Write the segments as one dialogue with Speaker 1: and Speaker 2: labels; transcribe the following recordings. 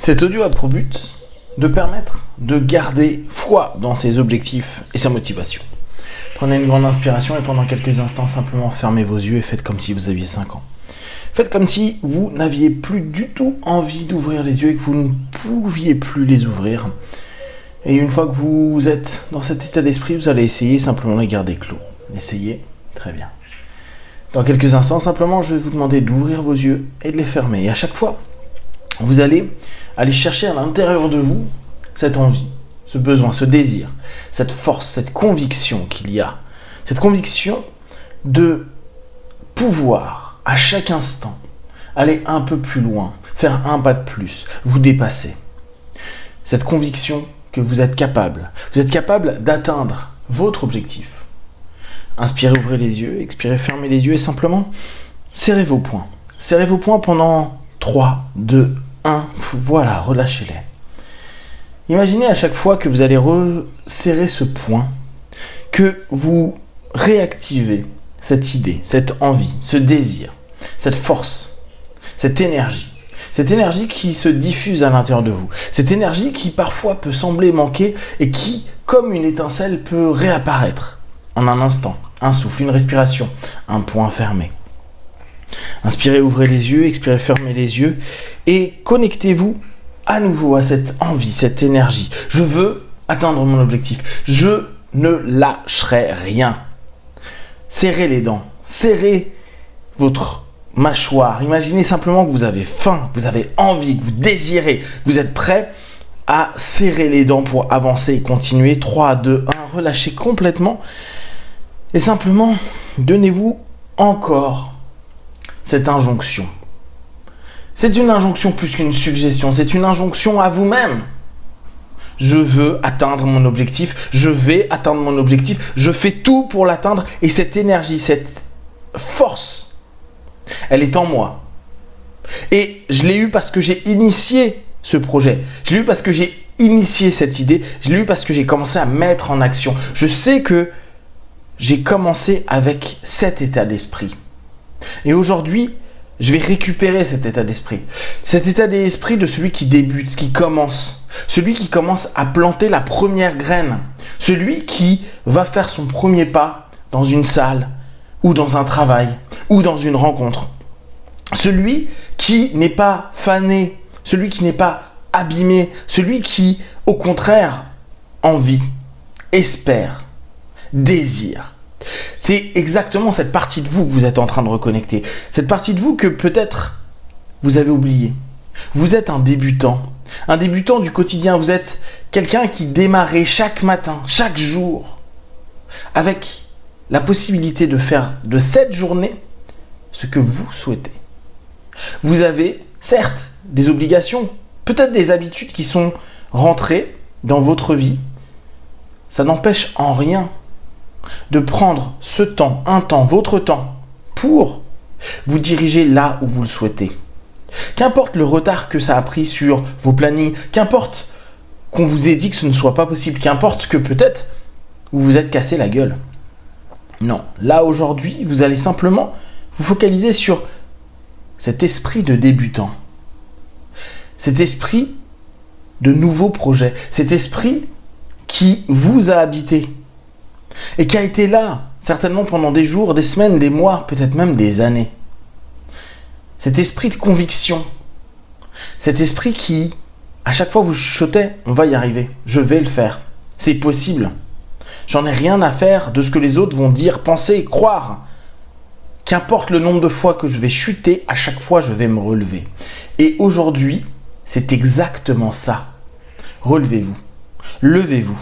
Speaker 1: Cet audio a pour but de permettre de garder foi dans ses objectifs et sa motivation. Prenez une grande inspiration et pendant quelques instants, simplement fermez vos yeux et faites comme si vous aviez 5 ans. Faites comme si vous n'aviez plus du tout envie d'ouvrir les yeux et que vous ne pouviez plus les ouvrir. Et une fois que vous êtes dans cet état d'esprit, vous allez essayer simplement de les garder clos. Essayez, très bien. Dans quelques instants, simplement, je vais vous demander d'ouvrir vos yeux et de les fermer. Et à chaque fois, vous allez aller chercher à l'intérieur de vous cette envie, ce besoin, ce désir, cette force, cette conviction qu'il y a. Cette conviction de pouvoir, à chaque instant, aller un peu plus loin, faire un pas de plus, vous dépasser. Cette conviction que vous êtes capable d'atteindre votre objectif. Inspirez, ouvrez les yeux, expirez, fermez les yeux et simplement serrez vos poings. Serrez vos poings pendant 3, 2, 1, voilà, relâchez-les. Imaginez à chaque fois que vous allez resserrer ce poing, que vous réactivez cette idée, cette envie, ce désir, cette force, cette énergie qui se diffuse à l'intérieur de vous, cette énergie qui parfois peut sembler manquer et qui, comme une étincelle, peut réapparaître en un instant, un souffle, une respiration, un poing fermé. Inspirez, ouvrez les yeux, expirez, fermez les yeux et connectez-vous à nouveau à cette envie, cette énergie. Je veux atteindre mon objectif. Je ne lâcherai rien. Serrez les dents, serrez votre mâchoire. Imaginez simplement que vous avez faim, que vous avez envie, que vous désirez, que vous êtes prêt à serrer les dents pour avancer et continuer. 3, 2, 1, relâchez complètement. Et simplement, donnez-vous encore cette injonction. C'est une injonction plus qu'une suggestion, c'est une injonction à vous-même. Je veux atteindre mon objectif, je vais atteindre mon objectif, je fais tout pour l'atteindre et cette énergie, cette force, elle est en moi. Et je l'ai eu parce que j'ai initié ce projet, je l'ai eu parce que j'ai initié cette idée, je l'ai eu parce que j'ai commencé à mettre en action. Je sais que j'ai commencé avec cet état d'esprit. Et aujourd'hui, je vais récupérer cet état d'esprit. Cet état d'esprit de celui qui débute, qui commence. Celui qui commence à planter la première graine. Celui qui va faire son premier pas dans une salle, ou dans un travail, ou dans une rencontre. Celui qui n'est pas fané, celui qui n'est pas abîmé, celui qui, au contraire, envie, espère, désire. C'est exactement cette partie de vous que vous êtes en train de reconnecter. Cette partie de vous que peut-être vous avez oubliée. Vous êtes un débutant du quotidien. Vous êtes quelqu'un qui démarrait chaque matin, chaque jour, avec la possibilité de faire de cette journée ce que vous souhaitez. Vous avez, certes, des obligations, peut-être des habitudes qui sont rentrées dans votre vie. Ça n'empêche en rien de prendre ce temps, votre temps, pour vous diriger là où vous le souhaitez. Qu'importe le retard que ça a pris sur vos plannings, qu'importe qu'on vous ait dit que ce ne soit pas possible, qu'importe que peut-être vous vous êtes cassé la gueule. Non, là aujourd'hui, vous allez simplement vous focaliser sur cet esprit de débutant, cet esprit de nouveau projet, cet esprit qui vous a habité et qui a été là, certainement pendant des jours, des semaines, des mois, peut-être même des années. Cet esprit de conviction, cet esprit qui, à chaque fois vous chuchotez, on va y arriver, je vais le faire, c'est possible. J'en ai rien à faire de ce que les autres vont dire, penser, croire. Qu'importe le nombre de fois que je vais chuter, à chaque fois je vais me relever. Et aujourd'hui, c'est exactement ça. Relevez-vous, levez-vous.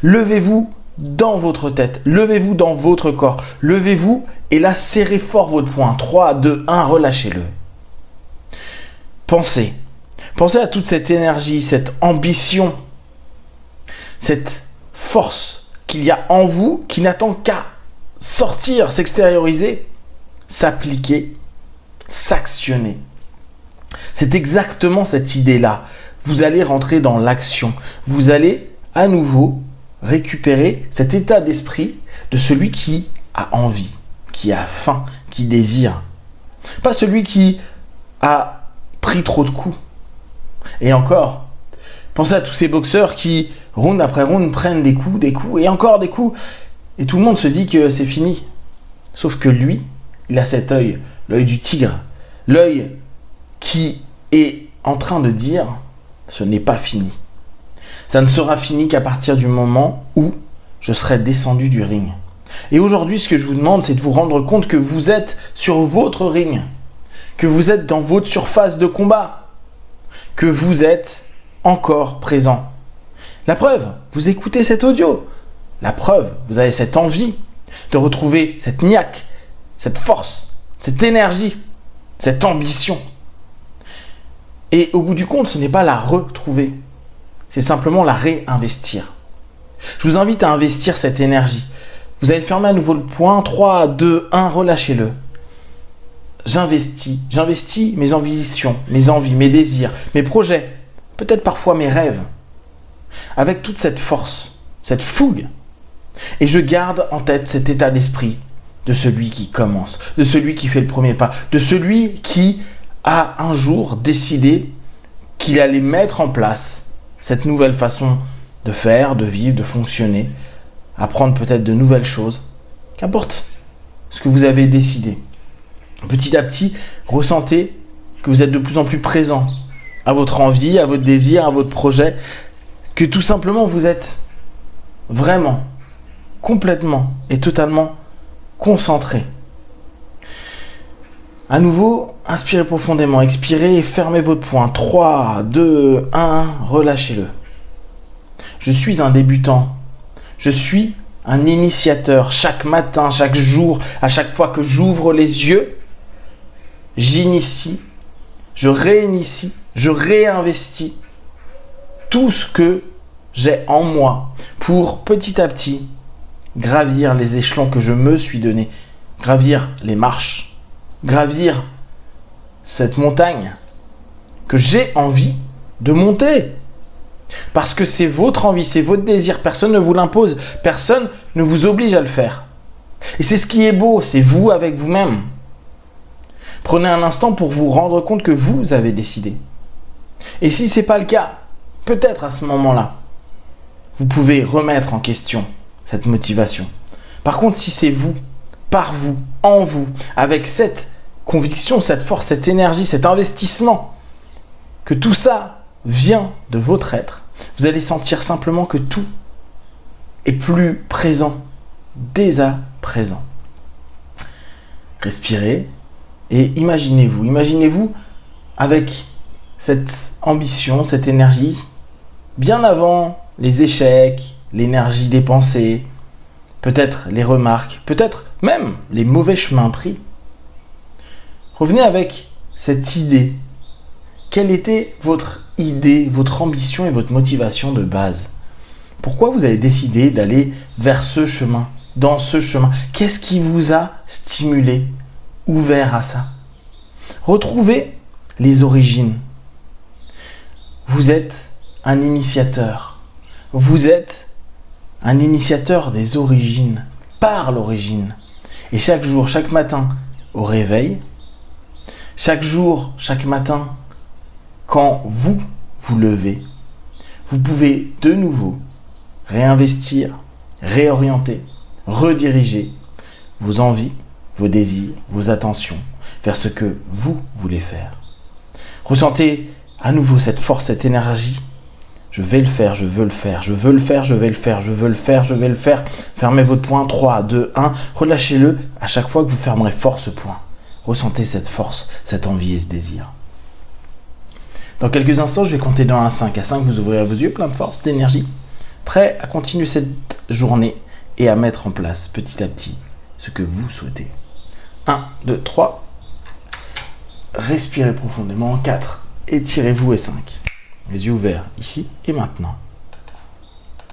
Speaker 1: Levez-vous dans votre tête, levez-vous dans votre corps, levez-vous et là serrez fort votre poing. 3, 2, 1, relâchez-le. Pensez à toute cette énergie, cette ambition, cette force qu'il y a en vous qui n'attend qu'à sortir, s'extérioriser, s'appliquer, s'actionner. C'est exactement cette idée-là. Vous allez rentrer dans l'action. Vous allez à nouveau récupérer cet état d'esprit de celui qui a envie, qui a faim, qui désire. Pas celui qui a pris trop de coups. Et encore, pensez à tous ces boxeurs qui, round après round, prennent des coups, et encore des coups. Et tout le monde se dit que c'est fini. Sauf que lui, il a cet œil, l'œil du tigre. L'œil qui est en train de dire, ce n'est pas fini. Ça ne sera fini qu'à partir du moment où je serai descendu du ring. Et aujourd'hui, ce que je vous demande, c'est de vous rendre compte que vous êtes sur votre ring, que vous êtes dans votre surface de combat, que vous êtes encore présent. La preuve, vous écoutez cet audio. La preuve, vous avez cette envie de retrouver cette niaque, cette force, cette énergie, cette ambition. Et au bout du compte, ce n'est pas la retrouver, c'est simplement la réinvestir. Je vous invite à investir cette énergie. Vous allez fermer à nouveau le point. 3, 2, 1, relâchez-le. J'investis mes ambitions, mes envies, mes désirs, mes projets, peut-être parfois mes rêves, avec toute cette force, cette fougue. Et je garde en tête cet état d'esprit de celui qui commence, de celui qui fait le premier pas, de celui qui a un jour décidé qu'il allait mettre en place cette nouvelle façon de faire, de vivre, de fonctionner, apprendre peut-être de nouvelles choses. Qu'importe ce que vous avez décidé. Petit à petit, ressentez que vous êtes de plus en plus présent à votre envie, à votre désir, à votre projet, que tout simplement vous êtes vraiment, complètement et totalement concentré. À nouveau, inspirez profondément, expirez et fermez votre poing. 3, 2, 1, relâchez-le. Je suis un débutant. Je suis un initiateur. Chaque matin, chaque jour, à chaque fois que j'ouvre les yeux, j'initie, je réinitie, je réinvestis tout ce que j'ai en moi pour petit à petit gravir les échelons que je me suis donné, gravir les marches, gravir cette montagne que j'ai envie de monter. Parce que c'est votre envie, c'est votre désir, personne ne vous l'impose, personne ne vous oblige à le faire. Et c'est ce qui est beau, c'est vous avec vous-même. Prenez un instant pour vous rendre compte que vous avez décidé. Et si ce n'est pas le cas, peut-être à ce moment-là, vous pouvez remettre en question cette motivation. Par contre, si c'est vous, par vous, en vous, avec cette conviction, cette force, cette énergie, cet investissement, que tout ça vient de votre être, vous allez sentir simplement que tout est plus présent dès à présent. Respirez et imaginez-vous avec cette ambition, cette énergie, bien avant les échecs, l'énergie dépensée, peut-être les remarques, peut-être même les mauvais chemins pris. Revenez avec cette idée. Quelle était votre idée, votre ambition et votre motivation de base? Pourquoi vous avez décidé d'aller vers ce chemin, dans ce chemin? Qu'est-ce qui vous a stimulé, ouvert à ça? Retrouvez les origines. Vous êtes un initiateur. Vous êtes un initiateur des origines, par l'origine. Et chaque jour, chaque matin, au réveil, chaque jour, chaque matin, quand vous vous levez, vous pouvez de nouveau réinvestir, réorienter, rediriger vos envies, vos désirs, vos attentions vers ce que vous voulez faire. Ressentez à nouveau cette force, cette énergie. Je vais le faire, je veux le faire, je veux le faire, je vais le faire, je veux le faire, je vais le faire. Fermez votre poing, 3, 2, 1. Relâchez-le à chaque fois que vous fermerez fort ce poing. Ressentez cette force, cette envie et ce désir. Dans quelques instants, je vais compter de 1 à 5. À 5, vous ouvrirez vos yeux, plein de force, d'énergie, prêt à continuer cette journée et à mettre en place petit à petit ce que vous souhaitez. 1, 2, 3. Respirez profondément. 4. Étirez-vous et 5. Les yeux ouverts ici et maintenant.